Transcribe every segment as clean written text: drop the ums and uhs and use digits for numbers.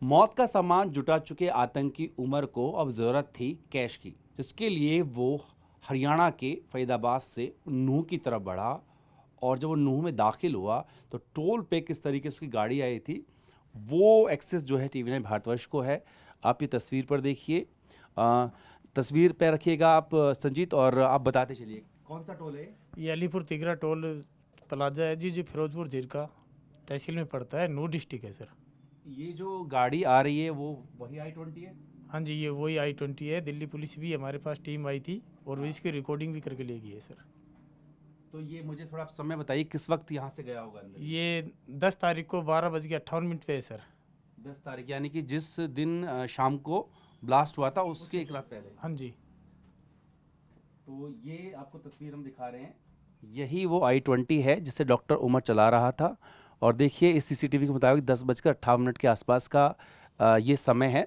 मौत का सामान जुटा चुके आतंकी उमर को अब ज़रूरत थी कैश की, जिसके लिए वो हरियाणा के फरीदाबाद से नूह की तरफ बढ़ा। और जब वो नूह में दाखिल हुआ तो टोल पे किस तरीके से उसकी गाड़ी आई थी, वो एक्सेस जो है TV9 भारतवर्ष को है। आप ये तस्वीर पर देखिए, तस्वीर पे रखिएगा आप संजीत, और आप बताते चलिए कौन सा टोल है। ये अलीपुर तिगरा टोल प्लाजा है जी, जो फिरोजपुर झिरका तहसील में पड़ता है, नूह डिस्ट्रिक्ट है सर। ये जो गाड़ी आ रही है वो वही I-20 है। हाँ जी, ये वही I-20 है। दिल्ली पुलिस भी हमारे पास टीम आई थी और वो इसकी रिकॉर्डिंग भी करके ले गई है सर। तो ये मुझे थोड़ा आप समय बताइए किस वक्त यहाँ से गया होगा अंदर। ये 10 तारीख को 12:58 पे है सर। 10 तारीख यानी कि जिस दिन शाम को ब्लास्ट हुआ था उसके एक रात पहले। हाँ जी, तो ये आपको तस्वीर हम दिखा रहे हैं, यही वो I-20 है जिसे डॉक्टर उमर चला रहा था। और देखिए इस CCTV के मुताबिक 10:58 के आसपास का ये समय है।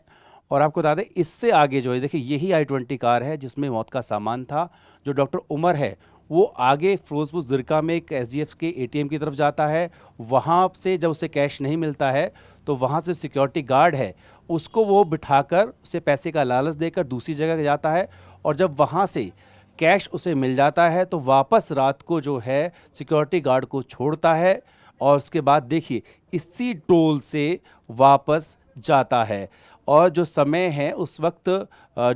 और आपको बता दें इससे आगे जो है देखिए यही I-20 कार है जिसमें मौत का सामान था। जो डॉक्टर उमर है वो आगे फिरोजपुर ज़िरका में एक SGF के ATM की तरफ जाता है। वहाँ से जब उसे कैश नहीं मिलता है तो वहाँ से सिक्योरिटी गार्ड है उसको वो बिठाकर उसे पैसे का लालच देकर दूसरी जगह जाता है। और जब वहाँ से कैश उसे मिल जाता है तो वापस रात को जो है सिक्योरिटी गार्ड को छोड़ता है और उसके बाद देखिए इसी टोल से वापस जाता है। और जो समय है उस वक्त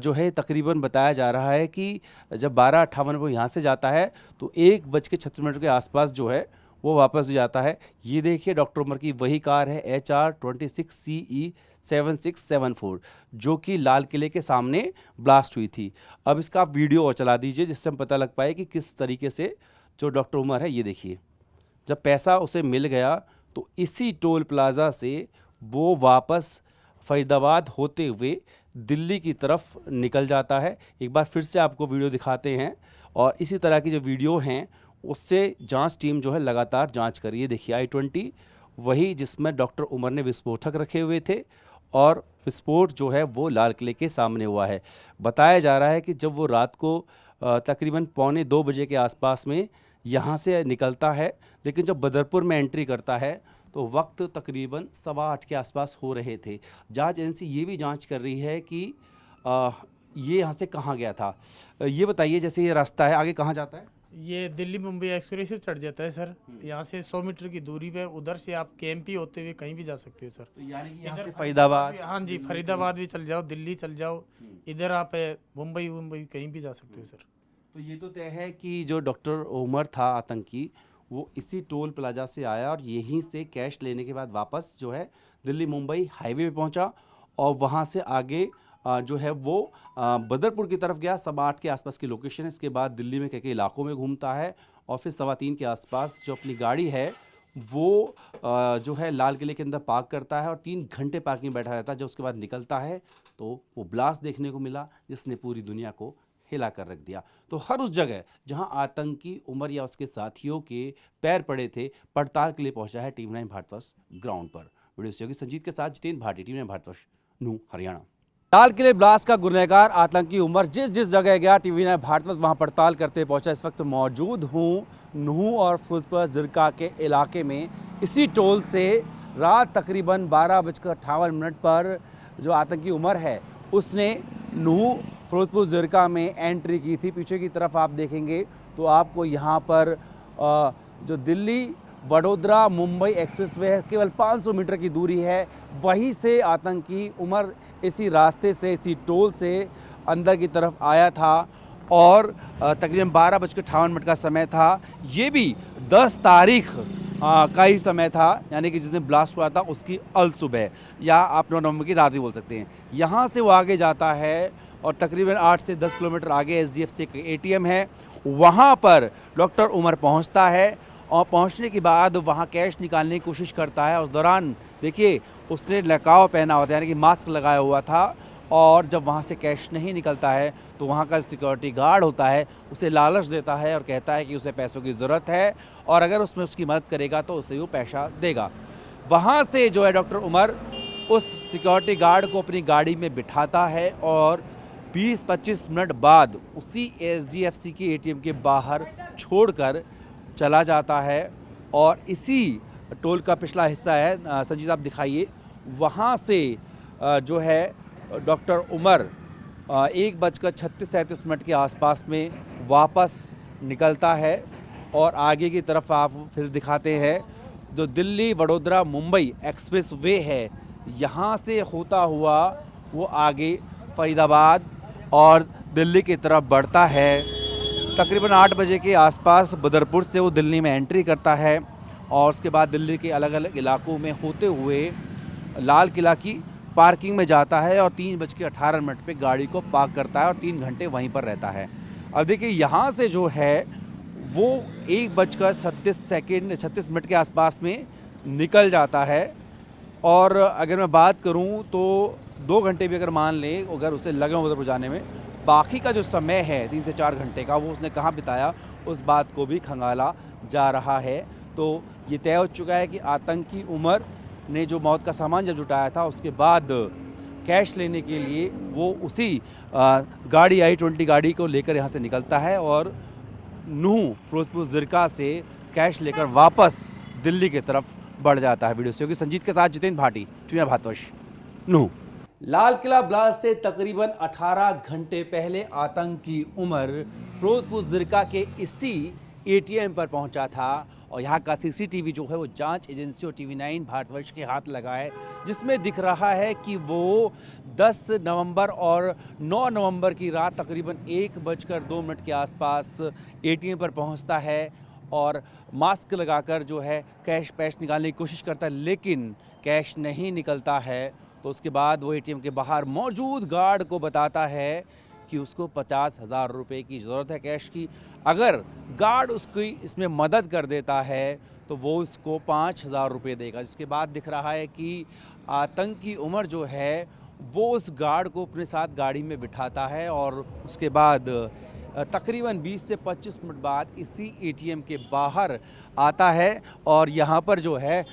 जो है तकरीबन बताया जा रहा है कि जब 12:58 वो यहाँ से जाता है तो 1:36 के आसपास जो है वो वापस जाता है। ये देखिए डॉक्टर उमर की वही कार है HR26CE 7674 जो कि लाल किले के सामने ब्लास्ट हुई थी। अब इसका आप वीडियो और चला दीजिए जिससे हम पता लग पाए कि किस तरीके से जो डॉक्टर उमर है, ये देखिए जब पैसा उसे मिल गया तो इसी टोल प्लाज़ा से वो वापस फरीदाबाद होते हुए दिल्ली की तरफ निकल जाता है। एक बार फिर से आपको वीडियो दिखाते हैं और इसी तरह की जो वीडियो हैं उससे जांच टीम जो है लगातार जांच कर रही है। देखिए I-20 वही जिसमें डॉक्टर उमर ने विस्फोटक रखे हुए थे और विस्फोट जो है वो लाल किले के सामने हुआ है। बताया जा रहा है कि जब वो रात को तकरीबन 1:45 बजे के आसपास में यहाँ से निकलता है, लेकिन जब बदरपुर में एंट्री करता है तो वक्त तकरीबन 7:15 के आसपास हो रहे थे। जांच एजेंसी ये भी जांच कर रही है कि ये यहाँ से कहाँ गया था। ये बताइए जैसे ये रास्ता है आगे कहाँ जाता है। ये दिल्ली मुंबई एक्सप्रेस से चढ़ जाता है सर। यहाँ से 100 मीटर की दूरी पे, उधर से आप KMP होते हुए कहीं भी जा सकते हो सर। तो यानी कि यहाँ इधर से फरीदाबाद, हाँ जी, फरीदाबाद भी चल जाओ, दिल्ली चल जाओ, इधर आप मुंबई कहीं भी जा सकते हो सर। तो ये तो तय है कि जो डॉक्टर उमर था आतंकी वो इसी टोल प्लाजा से आया और यहीं से कैश लेने के बाद वापस जो है दिल्ली मुंबई हाईवे पे पहुंचा और वहां से आगे जो है वो बदरपुर की तरफ गया। 8:15 के आसपास की लोकेशन है। इसके बाद दिल्ली में कई इलाकों में घूमता है और फिर 3:15 के आसपास जो अपनी गाड़ी है वो जो है लाल किले के अंदर पार्क करता है और 3 घंटे पार्किंग में बैठा रहता है। जब उसके बाद निकलता है तो वो ब्लास्ट देखने को मिला जिसने पूरी दुनिया को हिला कर रख दिया। तो हर उस जगह जहां आतंकी उमर या उसके साथियों के पैर पड़े थे, पड़ताल के लिए पहुंचा है TV9 भारतवर्ष ग्राउंड पर। वीडियो सहयोगी संजीत के साथ जितेंद्र भाटी, TV9 भारतवर्ष, नूह, हरियाणा। लाल किले ब्लास्ट का गुनहगार आतंकी उमर जिस जिस जगह गया TV9 भारतवर्ष वहां पड़ताल करते पहुंचा। इस वक्त मौजूद हूं नूह और फिरोजपुर ज़िरका के इलाके में। इसी टोल से रात तकरीबन 12:58 पर जो आतंकी उमर है उसने नूह फिरोजपुर ज़िरका में एंट्री की थी। पीछे की तरफ आप देखेंगे तो आपको यहाँ पर जो दिल्ली वडोदरा मुंबई एक्सप्रेसवे है, केवल 500 मीटर की दूरी है। वहीं से आतंकी उमर इसी रास्ते से, इसी टोल से अंदर की तरफ आया था और तकरीबन 12:58 का समय था। ये भी 10 तारीख का ही समय था, यानी कि जिस दिन ब्लास्ट हुआ था उसकी अल सुबह या आप 9 नवंबर की रात भी बोल सकते हैं। यहाँ से वो आगे जाता है और तकरीबन 8 से 10 किलोमीटर आगे SGF से ATM है। वहाँ पर डॉक्टर उमर पहुँचता है और पहुँचने के बाद वहाँ कैश निकालने की कोशिश करता है। उस दौरान देखिए उसने नकाब पहना हुआ था, यानी कि मास्क लगाया हुआ था। और जब वहाँ से कैश नहीं निकलता है तो वहाँ का सिक्योरिटी गार्ड होता है उसे लालच देता है और कहता है कि उसे पैसों की ज़रूरत है और अगर उसमें उसकी मदद करेगा तो उसे वो पैसा देगा। वहाँ से जो है डॉक्टर उमर उस सिक्योरिटी गार्ड को अपनी गाड़ी में बिठाता है और 20-25 मिनट बाद उसी SGFC के ATM के बाहर छोड़कर चला जाता है। और इसी टोल का पिछला हिस्सा है, संजीत आप दिखाइए, वहाँ से जो है डॉक्टर उमर 1:36-37 के आसपास में वापस निकलता है और आगे की तरफ आप फिर दिखाते हैं जो दिल्ली वडोदरा मुंबई एक्सप्रेस वे है, यहाँ से होता हुआ वो आगे फरीदाबाद और दिल्ली की तरफ बढ़ता है। तकरीबन 8 बजे के आसपास बदरपुर से वो दिल्ली में एंट्री करता है और उसके बाद दिल्ली के अलग अलग इलाकों में होते हुए लाल किला की पार्किंग में जाता है और 3:18 पे गाड़ी को पार्क करता है और 3 घंटे वहीं पर रहता है। अब देखिए यहाँ से जो है वो 1:36 के आसपास में निकल जाता है और अगर मैं बात करूं तो 2 घंटे भी अगर मान लें अगर उसे लगे उधर जाने में, बाकी का जो समय है 3 से 4 घंटे का वो उसने कहाँ बिताया उस बात को भी खंगाला जा रहा है। तो ये तय हो चुका है कि आतंकी उमर ने जो मौत का सामान जब जुटाया था उसके बाद कैश लेने के लिए वो उसी गाड़ी i20 गाड़ी को लेकर यहाँ से निकलता है और नूह फिरोजपुर ज़िरका से कैश लेकर वापस दिल्ली की तरफ बढ़ जाता है। वीडियो सहयोगी संजीत के साथ जितेंद्र भाटी, टीवी भारतवर्ष, नूह। लाल किला ब्लास्ट से तकरीबन 18 घंटे पहले आतंकी उमर फिरोजपुर ज़िरका के इसी एटीएम पर पहुंचा था और यहाँ का सीसीटीवी जो है वो जांच एजेंसी और TV9 भारतवर्ष के हाथ लगा है, जिसमें दिख रहा है कि वो 10 नवंबर और 9 नवंबर की रात तकरीबन 1:02 के आसपास एटीएम पर पहुंचता है और मास्क लगाकर जो है कैश निकालने की कोशिश करता है, लेकिन कैश नहीं निकलता है। तो उसके बाद वो एटीएम के बाहर मौजूद गार्ड को बताता है कि उसको 50,000 रुपये की ज़रूरत है कैश की। अगर गार्ड उसकी इसमें मदद कर देता है तो वो उसको 5,000 रुपये देगा। जिसके बाद दिख रहा है कि आतंकी उमर जो है वो उस गार्ड को अपने साथ गाड़ी में बिठाता है और उसके बाद तकरीबन 20 से 25 मिनट बाद इसी एटीएम के बाहर आता है और यहाँ पर जो है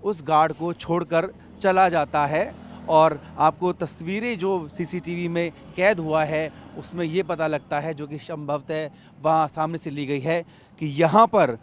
उस गार्ड को छोड़कर चला जाता है। और आपको तस्वीरें जो सीसीटीवी में कैद हुआ है उसमें ये पता लगता है, जो कि संभवतः वहाँ सामने से ली गई है, कि यहाँ पर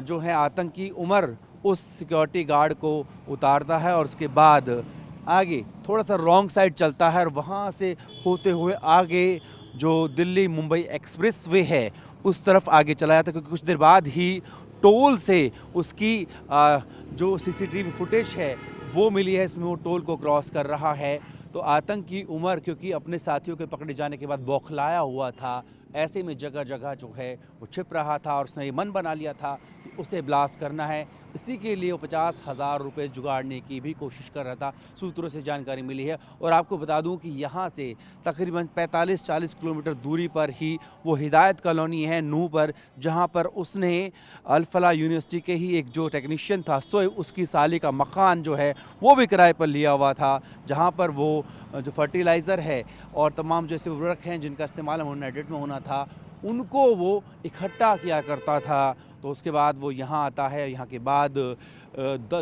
जो है आतंकी उमर उस सिक्योरिटी गार्ड को उतारता है और उसके बाद आगे थोड़ा सा रॉन्ग साइड चलता है और वहाँ से होते हुए आगे जो दिल्ली मुंबई एक्सप्रेस वे है उस तरफ आगे चला जाता है, क्योंकि कुछ देर बाद ही टोल से उसकी जो सीसीटीवी फुटेज है वो मिली है, इसमें वो टोल को क्रॉस कर रहा है। तो आतंकी उमर क्योंकि अपने साथियों के पकड़े जाने के बाद बौखलाया हुआ था, ऐसे में जगह जगह जो है वो छिप रहा था और उसने ये मन बना लिया था कि उसे ब्लास्ट करना है। इसी के लिए वो 50,000 रुपये जुगाड़ने की भी कोशिश कर रहा था, सूत्रों से जानकारी मिली है। और आपको बता दूं कि यहाँ से तकरीबन 45-40 किलोमीटर दूरी पर ही वो हिदायत कॉलोनी है नूह पर, जहाँ पर उसने अल-फलाह यूनिवर्सिटी के ही एक जो टेक्नीशियन था सोएब, उसकी साली का मकान जो है वो भी किराए पर लिया हुआ था, जहाँ पर वो जो फर्टिलाइज़र है और तमाम जैसे उर्वरक हैं जिनका इस्तेमाल यूनाइटेड में होना था उनको वो इकट्ठा किया करता था। तो उसके बाद वो यहाँ आता है। यहाँ के बाद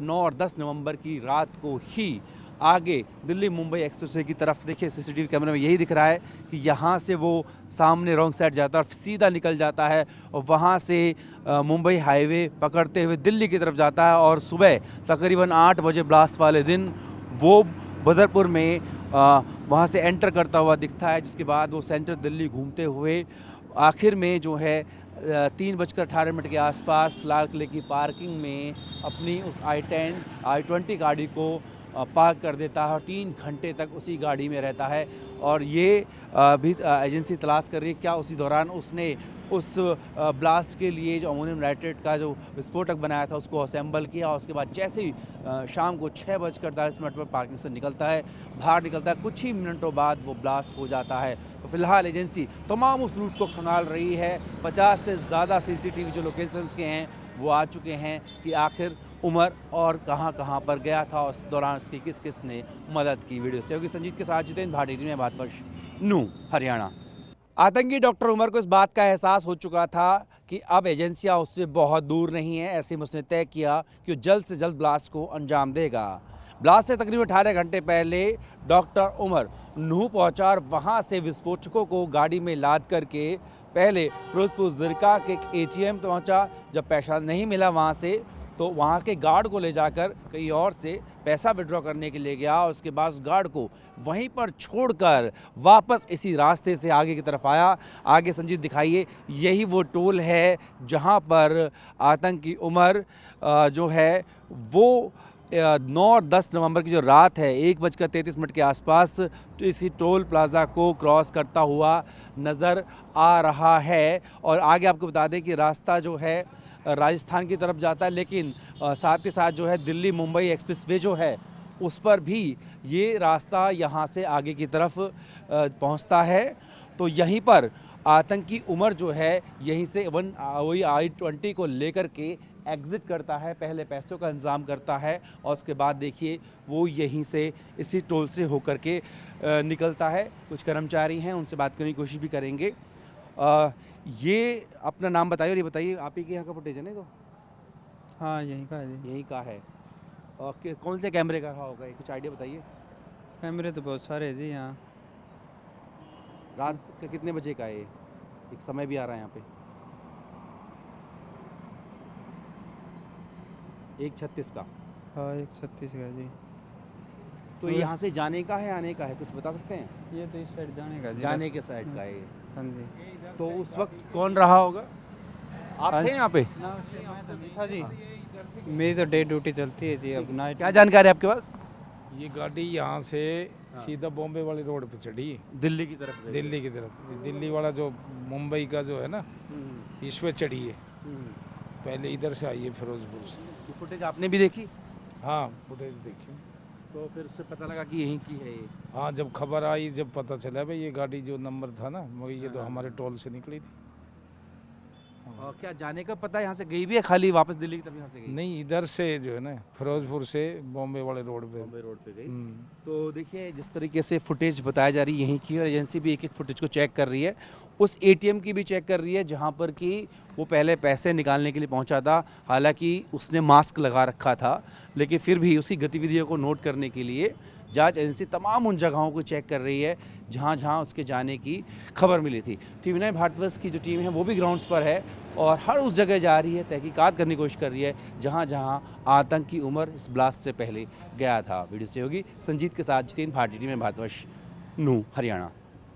9 और 10 नवंबर की रात को ही आगे दिल्ली मुंबई एक्सप्रेसवे की तरफ, देखिए सीसीटीवी कैमरे में यही दिख रहा है कि यहाँ से वो सामने रॉन्ग साइड जाता है और सीधा निकल जाता है और वहाँ से मुंबई हाईवे पकड़ते हुए दिल्ली की तरफ जाता है और सुबह तकरीबन 8 बजे ब्लास्ट वाले दिन वो बदरपुर में वहाँ से एंटर करता हुआ दिखता है। जिसके बाद वो सेंट्रल दिल्ली घूमते हुए आखिर में जो है 3:18 के आसपास लाल किले की पार्किंग में अपनी उस i20 गाड़ी को पार्क कर देता है और 3 घंटे तक उसी गाड़ी में रहता है। और ये भी एजेंसी तलाश कर रही है क्या उसी दौरान उसने उस ब्लास्ट के लिए जो अमोनियम नाइट्रेट का जो विस्फोटक बनाया था उसको असेंबल किया। और उसके बाद जैसे ही शाम को 6:48 पर पार्किंग से निकलता है, बाहर निकलता है, कुछ ही मिनटों बाद वो ब्लास्ट हो जाता है। तो फिलहाल एजेंसी तमाम उस रूट को खंगाल रही है। 50 से ज़्यादा सीसीटीवी जो लोकेशंस के हैं वो आ चुके हैं कि आखिर उमर और कहां पर गया था और उस दौरान उसकी किस किस ने मदद की। वीडियो सहयोगी संजीत के साथ जितेंद्र भाटी, टीवी भारतवर्ष, नूह, हरियाणा। आतंकी डॉक्टर उमर को इस बात का एहसास हो चुका था कि अब एजेंसियां उससे बहुत दूर नहीं है। ऐसे में उसने तय किया कि वो जल्द से जल्द ब्लास्ट को अंजाम देगा। ब्लास्ट से तकरीबन 18 घंटे पहले डॉक्टर उमर नूह पहुंचा और वहां से विस्फोटकों को गाड़ी में लाद करके पहले फिरोजपुर ज़िरका के एक एटीएम पहुंचा। जब पैसा नहीं मिला वहां से तो वहाँ के गार्ड को ले जाकर कहीं और से पैसा विड्रॉ करने के लिए गया और उसके बाद उस गार्ड को वहीं पर छोड़कर वापस इसी रास्ते से आगे की तरफ आया। आगे संजीत दिखाइए, यही वो टोल है जहाँ पर आतंकी उमर जो है वो 9 और 10 नवंबर की जो रात है 1:33 के आसपास तो इसी टोल प्लाज़ा को क्रॉस करता हुआ नज़र आ रहा है। और आगे आपको बता दें कि रास्ता जो है राजस्थान की तरफ जाता है, लेकिन साथ ही साथ जो है दिल्ली मुंबई एक्सप्रेसवे जो है उस पर भी ये रास्ता यहाँ से आगे की तरफ पहुँचता है। तो यहीं पर आतंकी उमर जो है यहीं से वही I-20 को लेकर के एग्ज़िट करता है, पहले पैसों का इंतज़ाम करता है और उसके बाद देखिए वो यहीं से इसी टोल से होकर के निकलता है। कुछ कर्मचारी हैं, उनसे बात करने की कोशिश भी करेंगे। ये अपना नाम बताइए और ये बताइए आप ही के यहाँ का फुटेज है ना? तो हाँ यहीं का है जी। यहीं का है। और कौन से कैमरे का होगा, कुछ आइडिया बताइए। कैमरे तो बहुत सारे हैं जी यहाँ। रात का कितने बजे का है ये? एक समय भी आ रहा है यहाँ पे 1:36 का। हाँ 1:36 का जी। तो यहाँ से जाने का है आने का है, कुछ बता सकते हैं? ये तो इस साइड जाने का जी। जाने के साइड का है ये। हाँ जी। तो उस वक्त कौन रहा होगा? आप थे यहाँ पे? था जी, मेरी तो डे ड्यूटी चलती है जी। अब नाइट क्या जानकारी है आपके पास? ये गाड़ी यहाँ से सीधा बॉम्बे वाली रोड पे चढ़ी, दिल्ली की तरफ से। दिल्ली की तरफ। दिल्ली वाला जो मुंबई का जो है ना, इस पे चढ़ी है। पहले इधर से आई है फिरोजपुर से। ये फुटेज आपने भी देखी? हाँ फुटेज देखी। तो फिर उससे पता लगा कि यहीं की है ये। हाँ जब खबर आई, जब पता चला भाई ये गाड़ी जो नंबर था ना वो ये तो हमारे टोल से निकली थी। और क्या जाने का पता है यहाँ से गई भी है, खाली वापस दिल्ली की तरफ यहाँ से गई? नहीं इधर से जो है ना फिरोजपुर से बॉम्बे वाले रोड पे। बॉम्बे रोड पे गई। हम्म। तो देखिए जिस तरीके से फुटेज बताया जा रही है यहीं की, और एजेंसी भी एक एक फुटेज को चेक कर रही है। उस एटीएम की भी चेक कर रही है जहां पर कि वो पहले पैसे निकालने के लिए पहुंचा था। हालांकि उसने मास्क लगा रखा था, लेकिन फिर भी उसकी गतिविधियों को नोट करने के लिए जांच एजेंसी तमाम उन जगहों को चेक कर रही है जहां जहां उसके जाने की खबर मिली थी। TV9 भारतवर्ष की जो टीम है वो भी ग्राउंड्स पर है और हर उस जगह जा रही है, तहकीकात करने की कोशिश कर रही है जहां जहां आतंकी उमर इस ब्लास्ट से पहले गया था। वीडियो सहयोगी संजीत के साथ जितेंद्र भारती, TV9 भारतवर्ष, नूंह, हरियाणा।